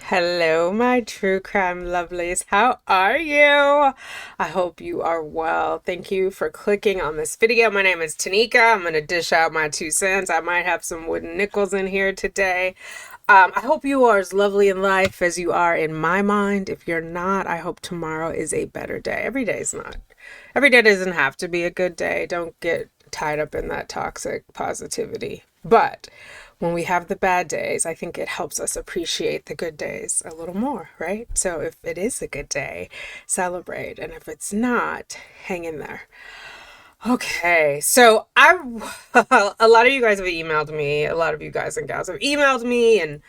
Hello, my true crime lovelies. How are you? I hope you are well. Thank you for clicking on this video. My name is Tanika. I'm going to dish out my 2 cents. I might have some wooden nickels in here today. I hope you are as lovely in life as you are in my mind. If you're not, I hope tomorrow is a better day. Every day is not. Every day doesn't have to be a good day. Don't get tied up in that toxic positivity. But when we have the bad days, I think it helps us appreciate the good days a little more, right? So if it is a good day, celebrate. And if it's not, hang in there. Okay, so a lot of you guys have emailed me. A lot of you guys and gals have emailed me and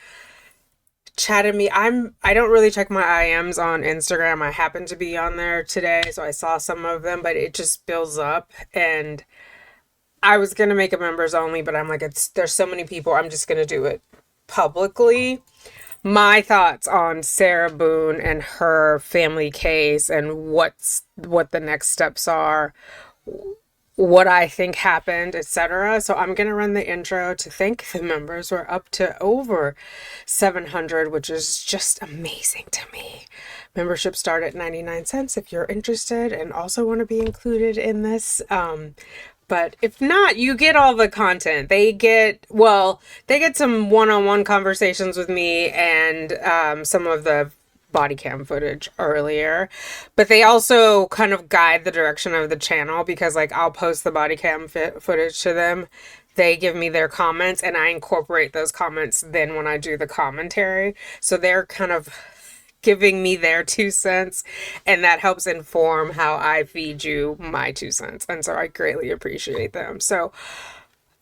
chatted me. I don't really check my IMs on Instagram. I happen to be on there today, so I saw some of them, but it just builds up. And I was gonna make a members only, but I'm like, there's so many people, I'm just gonna do it publicly. My thoughts on Sarah Boone and her family case and what the next steps are, what I think happened, etc. So I'm gonna run the intro to thank the members. We're up to over 700, which is just amazing to me. Membership start at 99 cents if you're interested and also want to be included in this. But if not, you get all the content. They get some one-on-one conversations with me and some of the body cam footage earlier. But they also kind of guide the direction of the channel because, like, I'll post the body cam footage to them. They give me their comments and I incorporate those comments then when I do the commentary. So they're kind of giving me their 2 cents, and that helps inform how I feed you my 2 cents. And so I greatly appreciate them. So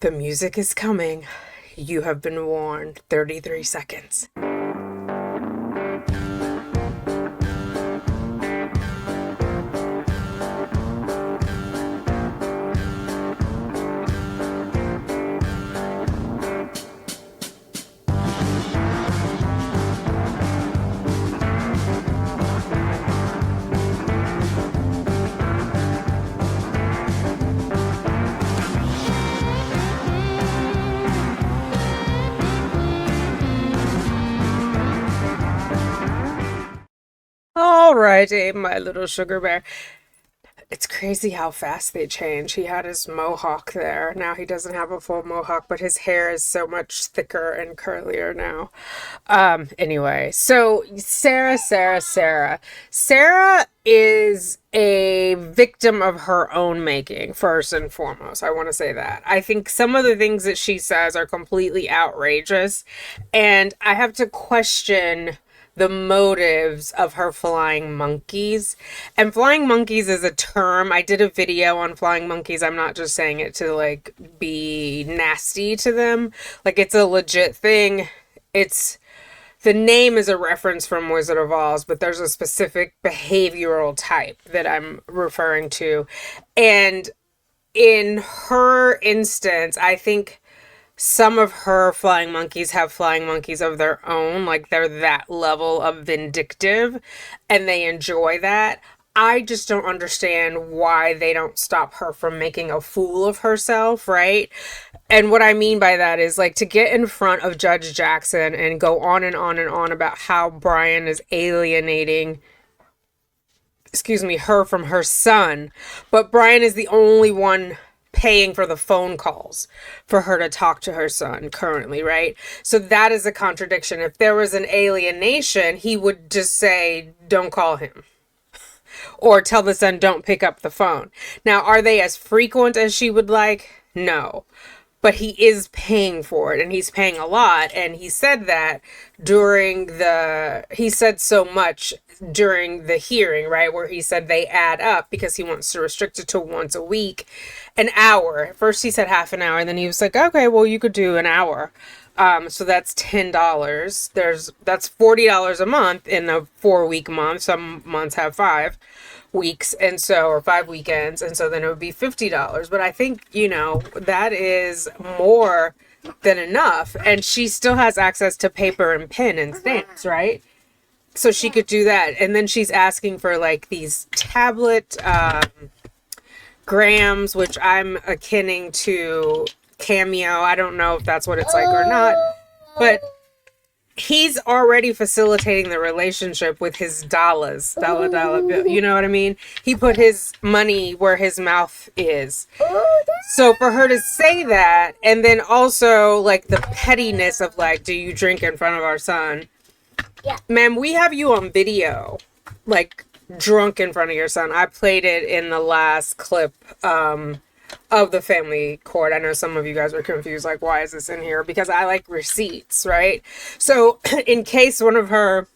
the music is coming. You have been warned. 33 seconds. Alrighty, my little sugar bear. It's crazy how fast they change. He had his mohawk there. Now he doesn't have a full mohawk, but his hair is so much thicker and curlier now. Anyway, so Sarah. Sarah is a victim of her own making, first and foremost. I want to say that. I think some of the things that she says are completely outrageous, and I have to question the motives of her flying monkeys. And flying monkeys is a term. I did a video on flying monkeys. I'm not just saying it to like be nasty to them. Like, it's a legit thing. The name is a reference from Wizard of Oz, but there's a specific behavioral type that I'm referring to. And in her instance, I think some of her flying monkeys have flying monkeys of their own, like they're that level of vindictive and they enjoy that. I just don't understand why they don't stop her from making a fool of herself, right? And what I mean by that is, like, to get in front of Judge Jackson and go on and on and on about how Brian is alienating, her from her son, but Brian is the only one paying for the phone calls for her to talk to her son currently, right? So that is a contradiction. If there was an alienation, he would just say, don't call him. Or tell the son, don't pick up the phone. Now, are they as frequent as she would like? No. But he is paying for it, and he's paying a lot. And he said that he said so much during the hearing, right? Where he said they add up because he wants to restrict it to once a week, an hour. First he said half an hour, and then he was like, okay, well, you could do an hour. So that's $10. That's $40 a month in a 4-week month. Some months have 5 weeks, and so, or 5 weekends, and so then it would be $50. But I think, that is more than enough. And she still has access to paper and pen and stamps, right? So she could do that. And then she's asking for like these tablet grams, which I'm akinning to Cameo. I don't know if that's what it's like or not, but he's already facilitating the relationship with his dollar bill. You know what I mean? He put his money where his mouth is. So for her to say that, and then also like the pettiness of like, do you drink in front of our son? Yeah. Ma'am, we have you on video, like drunk in front of your son. I played it in the last clip of the family court. I know some of you guys were confused, like, why is this in here? Because I like receipts, right? So in case one of her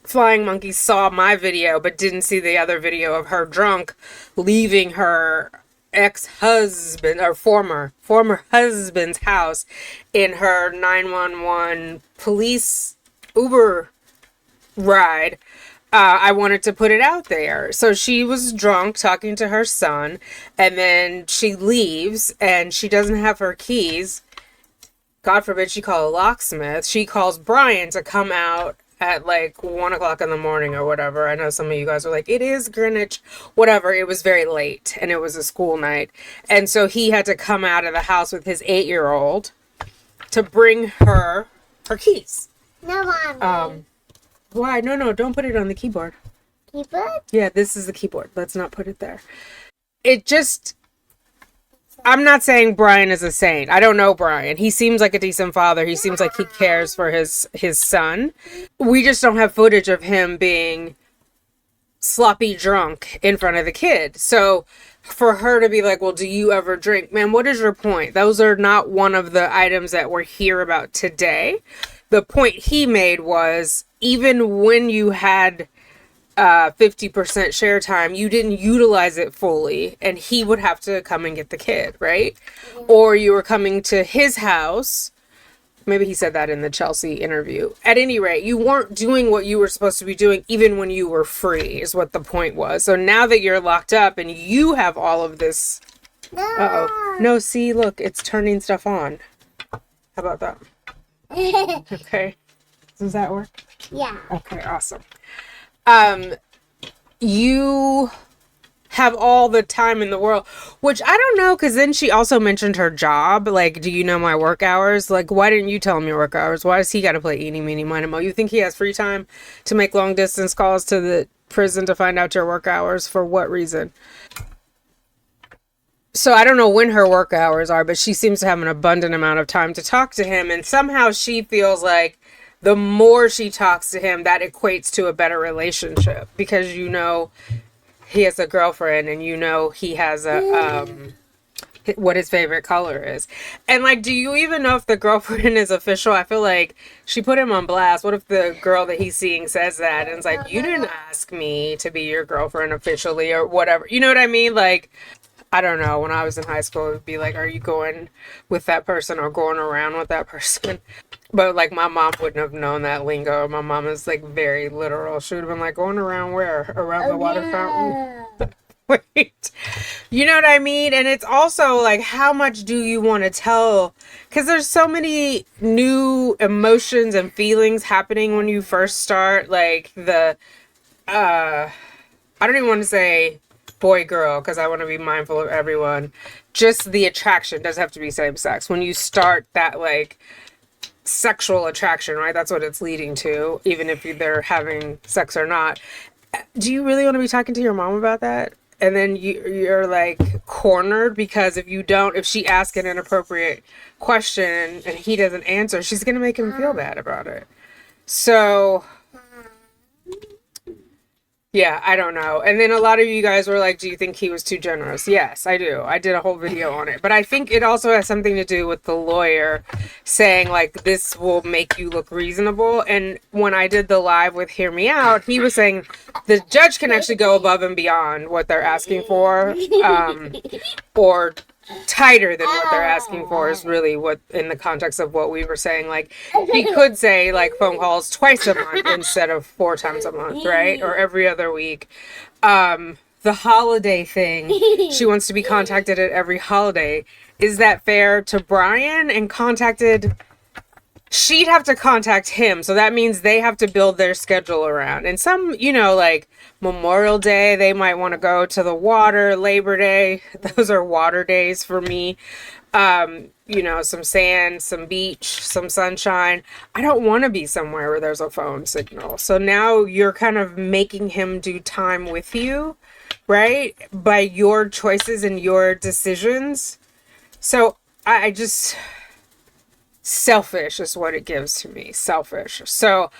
flying monkeys saw my video but didn't see the other video of her drunk leaving her ex-husband or former husband's house in her 911 police Uber ride, I wanted to put it out there. So she was drunk talking to her son, and then she leaves and she doesn't have her keys. God forbid she call a locksmith. She calls Brian to come out at like 1 o'clock in the morning or whatever. I know some of you guys are like, it is Greenwich, whatever. It was very late and it was a school night. And so he had to come out of the house with his 8-year-old to bring her keys. No, Mommy. Why? No, don't put it on the keyboard. Keyboard? Yeah, this is the keyboard. Let's not put it there. It just... I'm not saying Brian is a saint. I don't know Brian. He seems like a decent father. He seems like he cares for his son. We just don't have footage of him being sloppy drunk in front of the kid. So for her to be like, well, do you ever drink? Man, what is your point? Those are not one of the items that we're here about today. The point he made was, even when you had 50% share time, you didn't utilize it fully, and he would have to come and get the kid, right? Or you were coming to his house. Maybe he said that in the Chelsea interview. At any rate, you weren't doing what you were supposed to be doing even when you were free, is what the point was. So now that you're locked up and you have all of this... No. Uh-oh. No, see, look, it's turning stuff on. How about that? Okay. Does that work? Yeah. Okay, awesome. You have all the time in the world, which I don't know, because then she also mentioned her job. Like, do you know my work hours? Like, why didn't you tell him your work hours? Why does he got to play eeny, meeny, miny, mo? You think he has free time to make long distance calls to the prison to find out your work hours? For what reason? So I don't know when her work hours are, but she seems to have an abundant amount of time to talk to him. And somehow she feels like the more she talks to him, that equates to a better relationship, because you know he has a girlfriend and you know he has a what his favorite color is. And like, do you even know if the girlfriend is official? I feel like she put him on blast. What if the girl that he's seeing says that and it's like, you didn't ask me to be your girlfriend officially or whatever, you know what I mean? Like, I don't know, when I was in high school, it would be like, are you going with that person or going around with that person? But like, my mom wouldn't have known that lingo. My mom is like very literal. She would have been like, going around where? Around the water fountain? Wait. You know what I mean? And it's also like, how much do you want to tell? Because there's so many new emotions and feelings happening when you first start. Like the, I don't even want to say boy girl, because I want to be mindful of everyone. Just the attraction doesn't have to be same sex. When you start that like sexual attraction, right? That's what it's leading to, even if they're having sex or not. Do you really want to be talking to your mom about that? And then you're like cornered, because if you don't, if she asks an inappropriate question and he doesn't answer, she's going to make him feel bad about it. So yeah, I don't know. And then a lot of you guys were like, do you think he was too generous? Yes, I do. I did a whole video on it. But I think it also has something to do with the lawyer saying, like, this will make you look reasonable. And when I did the live with Hear Me Out, he was saying the judge can actually go above and beyond what they're asking for, or tighter than what they're asking for, is really what, in the context of what we were saying. Like, he could say like phone calls twice a month instead of 4 times a month, right? Or every other week. The holiday thing, she wants to be contacted at every holiday. Is that fair to Brian? And she'd have to contact him, so that means they have to build their schedule around. And some, you know, like Memorial Day, they might want to go to the water. Labor Day, those are water days for me. You know, some sand, some beach, some sunshine. I don't want to be somewhere where there's a phone signal. So now you're kind of making him do time with you, right? By your choices and your decisions. So I just, selfish is what it gives to me. Selfish. So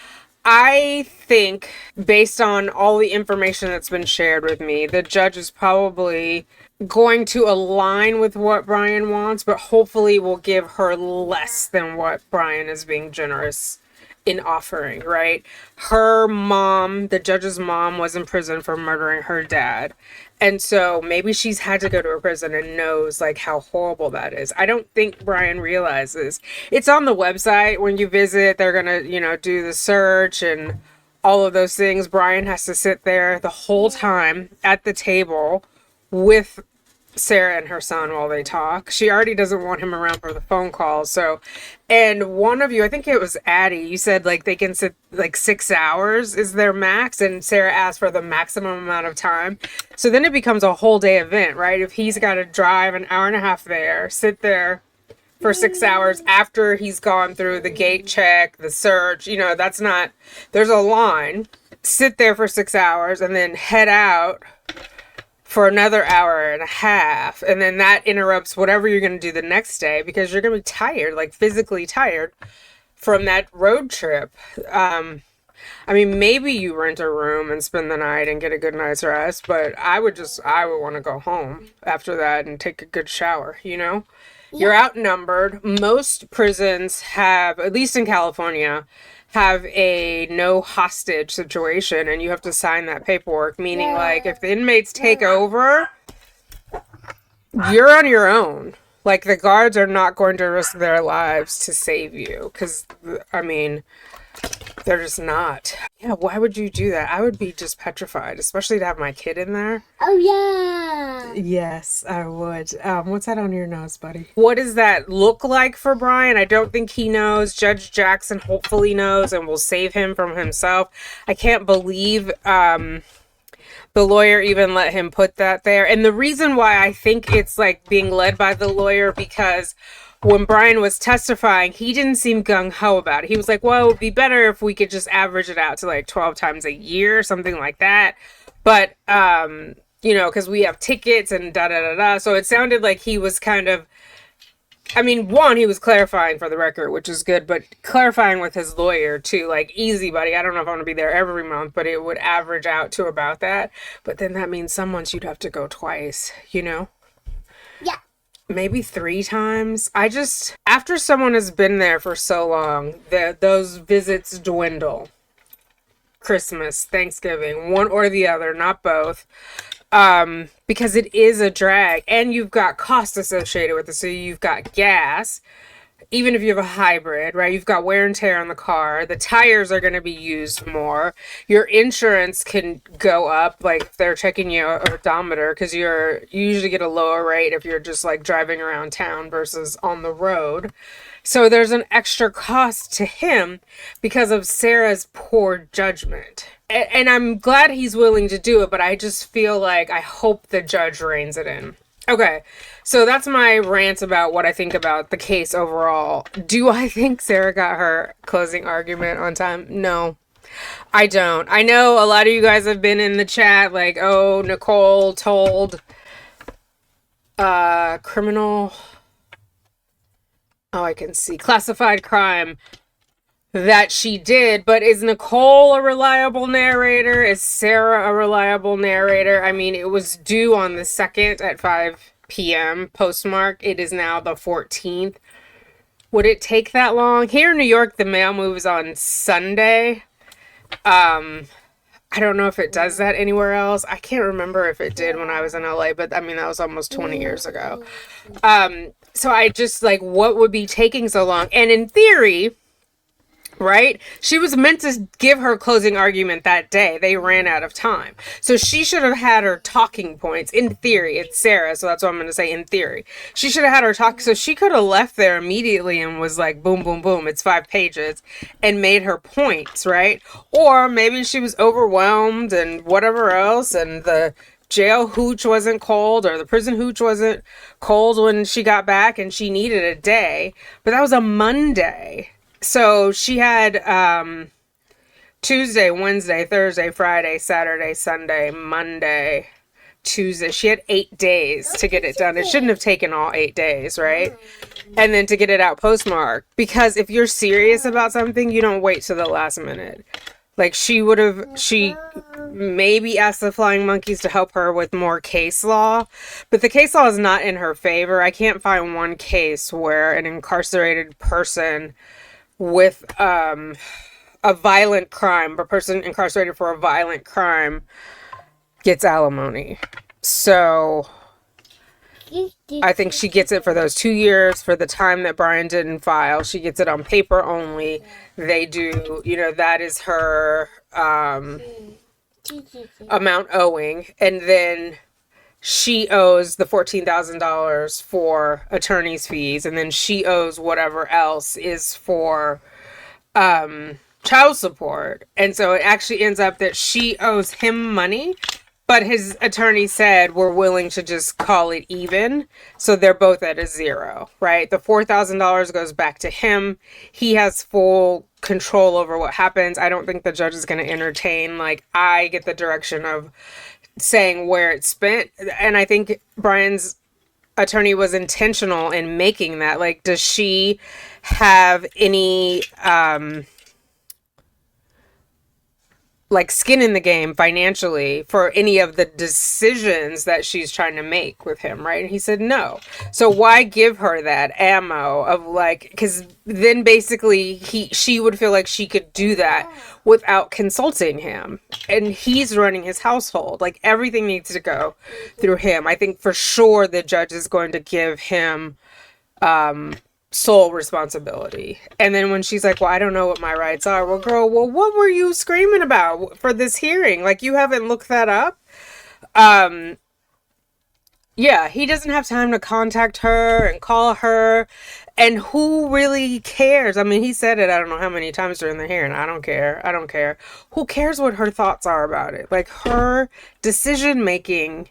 I think, based on all the information that's been shared with me, the judge is probably going to align with what Brian wants, but hopefully will give her less than what Brian is being generous in offering, right? Her mom, the judge's mom, was in prison for murdering her dad. And so maybe she's had to go to a prison and knows like how horrible that is. I don't think Brian realizes. It's on the website. When you visit, they're going to, you know, do the search and all of those things. Brian has to sit there the whole time at the table with Sarah and her son while they talk. She already doesn't want him around for the phone calls. So, and one of you, I think it was Addie, you said like they can sit like 6 hours is their max, and Sarah asked for the maximum amount of time. So then it becomes a whole day event, right? If he's got to drive an hour and a half there, sit there for 6 hours after he's gone through the gate check, the search, you know, that's not, there's a line, sit there for 6 hours and then head out for another hour and a half, and then that interrupts whatever you're going to do the next day because you're going to be tired, like physically tired from that road trip. I mean, maybe you rent a room and spend the night and get a good night's rest, but I would want to go home after that and take a good shower, you know? Yeah. You're outnumbered. Most prisons have, at least in California, have a no hostage situation, and you have to sign that paperwork, meaning like if the inmates take over, you're on your own. Like the guards are not going to risk their lives to save you because, I mean, they're just not. Yeah, why would you do that? I would be just petrified, especially to have my kid in there. Oh, yeah. Yes, I would. What's that on your nose, buddy? What does that look like for Brian? I don't think he knows. Judge Jackson hopefully knows and will save him from himself. I can't believe the lawyer even let him put that there. And the reason why I think it's like being led by the lawyer, because when Brian was testifying, he didn't seem gung-ho about it. He was like, well, it would be better if we could just average it out to like 12 times a year, something like that. But, you know, because we have tickets and da-da-da-da. So it sounded like he was kind of, I mean, one, he was clarifying for the record, which is good, but clarifying with his lawyer too, like, easy, buddy. I don't know if I want to be there every month, but it would average out to about that. But then that means some months you'd have to go twice, you know? Yeah. Maybe 3 times. After someone has been there for so long, those visits dwindle. Christmas, Thanksgiving, one or the other, not both. Because it is a drag, and you've got costs associated with it. So you've got gas, even if you have a hybrid, right? You've got wear and tear on the car. The tires are going to be used more. Your insurance can go up, like if they're checking your odometer, because you usually get a lower rate if you're just like driving around town versus on the road. So there's an extra cost to him because of Sarah's poor judgment. And I'm glad he's willing to do it, but I just feel like I hope the judge reins it in. Okay, so that's my rant about what I think about the case overall. Do I think Sarah got her closing argument on time? No, I don't. I know a lot of you guys have been in the chat like, oh, Nicole told criminal... Oh, I can see. Classified crime that she did, but is Nicole a reliable narrator? Is Sarah a reliable narrator? I mean, it was due on the 2nd at 5 p.m. postmark. It is now the 14th. Would it take that long? Here in New York, the mail moves on Sunday. I don't know if it does that anywhere else. I can't remember if it did when I was in LA, but I mean, that was almost 20 years ago. So I just like, what would be taking so long? And in theory, right, she was meant to give her closing argument that day. They ran out of time. So she should have had her talking points. In theory, it's Sarah, so that's what I'm going to say, in theory. She should have had her talk, so she could have left there immediately and was like, boom, boom, boom, it's 5 pages, and made her points, right? Or maybe she was overwhelmed and whatever else, and the jail hooch wasn't cold or the prison hooch wasn't cold when she got back and she needed a day. But that was a Monday. So she had Tuesday, Wednesday, Thursday, Friday, Saturday, Sunday, Monday, Tuesday. She had 8 days to get it done. It shouldn't have taken all 8 days, right? And then to get it out postmarked. Because if you're serious about something, you don't wait till the last minute. Like she maybe asked the Flying Monkeys to help her with more case law, but the case law is not in her favor. I can't find one case where an incarcerated person with a violent crime, a person incarcerated for a violent crime gets alimony. So I think she gets it for those 2 years. For the time that Brian didn't file, she gets it on paper only. They do, that is her amount owing. And then she owes the $14,000 for attorney's fees. And then she owes whatever else is for child support. And so it actually ends up that she owes him money. But his attorney said we're willing to just call it even. So they're both at a zero, right? The $4,000 goes back to him. He has full control over what happens. I don't think the judge is going to entertain. Like, I get the direction of saying where it's spent. And I think Brian's attorney was intentional in making that. Like, does she have any skin in the game financially for any of the decisions that she's trying to make with him, right? And he said no. So why give her that ammo of because then basically she would feel like she could do that without consulting him. And he's running his household. Like, everything needs to go through him. I think for sure the judge is going to give him sole responsibility. And then when she's like, well, I don't know what my rights are. Well, girl, what were you screaming about for this hearing? Like, you haven't looked that up? Yeah, he doesn't have time to contact her and call her. And who really cares? I mean, he said it I don't know how many times during the hearing. I don't care. Who cares what her thoughts are about it? Like, her decision-making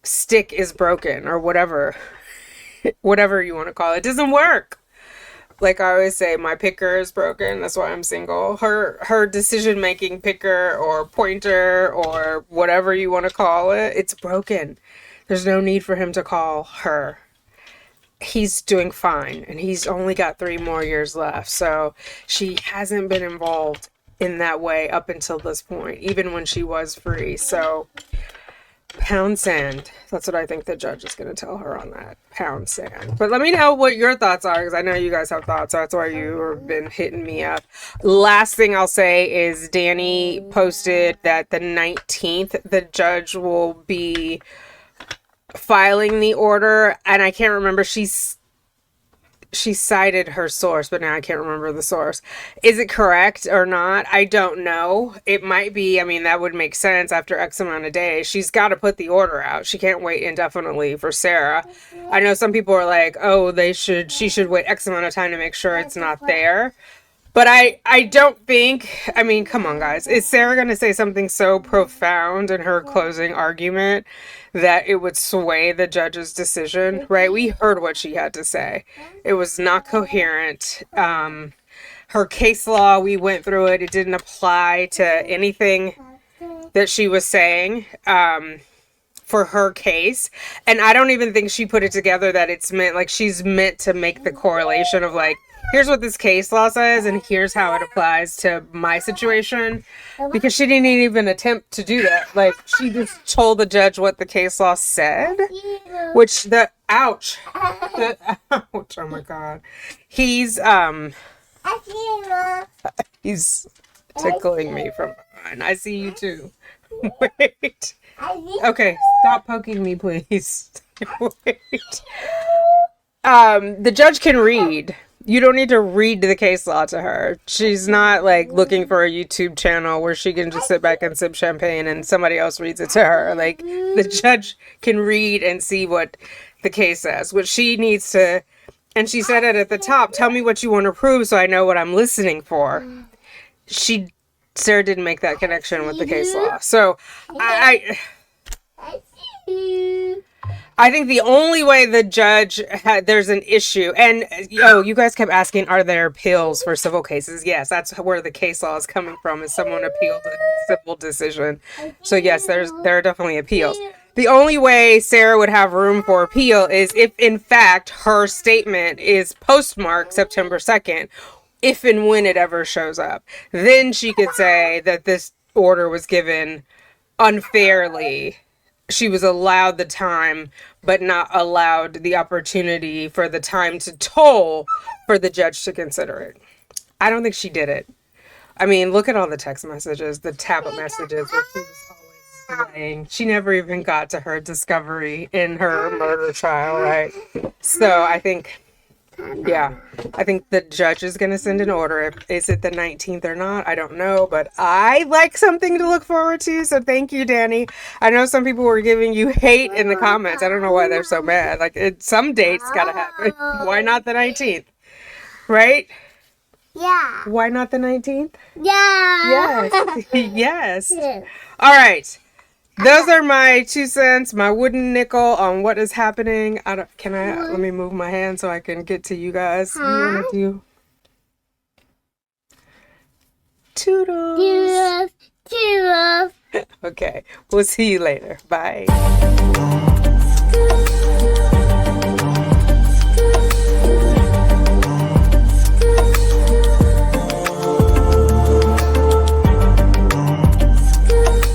stick is broken, or whatever you want to call it. It doesn't work. Like I always say, my picker is broken. That's why I'm single. Her decision-making picker or pointer or whatever you want to call it, it's broken. There's no need for him to call her. He's doing fine, and he's only got 3 more years left. So she hasn't been involved in that way up until this point, even when she was free. So pound sand. That's what I think the judge is going to tell her on that. Pound sand. But let me know what your thoughts are, because I know you guys have thoughts. So that's why you have been hitting me up. Last thing I'll say is Danny posted that the 19th, the judge will be filing the order. And I can't remember. She cited her source, but now I can't remember the source. Is it correct or not? I don't know. It might be. I mean, that would make sense after X amount of days. She's got to put the order out. She can't wait indefinitely for Sarah. I know some people are like, oh, she should wait X amount of time to make sure it's not there. But I don't think, I mean, come on, guys. Is Sarah going to say something so profound in her closing argument that it would sway the judge's decision, right? We heard what she had to say. It was not coherent. Her case law, we went through it. It didn't apply to anything that she was saying for her case. And I don't even think she put it together that it's meant, like, she's meant to make the correlation of, like, here's what this case law says, and here's how it applies to my situation. Because she didn't even attempt to do that. Like, she just told the judge what the case law said. Which, ouch, oh my God. He's tickling me from behind. I see you too. Wait. Okay, stop poking me, please. Wait. The judge can read. You don't need to read the case law to her. She's not like looking for a YouTube channel where she can just sit back and sip champagne and somebody else reads it to her. Like, the judge can read and see what the case says. What she needs to, and she said it at the top, tell me what you want to prove so I know what I'm listening for. Sarah didn't make that connection with the case law. So I think the only way the judge there's an issue, and you guys kept asking, are there appeals for civil cases? Yes, that's where the case law is coming from. Is someone appealed a civil decision? So yes, there are definitely appeals. The only way Sarah would have room for appeal is if, in fact, her statement is postmarked September 2nd, if and when it ever shows up. Then she could say that this order was given unfairly. She was allowed the time, but not allowed the opportunity for the time to toll for the judge to consider it. I don't think she did it. I mean, look at all the text messages, the tablet messages where she was always delaying. She never even got to her discovery in her murder trial, right? So I think, yeah, I think the judge is going to send an order. Is it the 19th or not? I don't know, but I like something to look forward to. So thank you, Danny. I know some people were giving you hate in the comments. I don't know why they're so mad. Like, some dates got to happen. Why not the 19th? Right? Yeah. Why not the 19th? Yeah. Yes. Yes. All right. Those are my 2 cents, my wooden nickel on what is happening. Let me move my hand so I can get to you guys. You want to do toodles? Toodles. Okay. We'll see you later. Bye.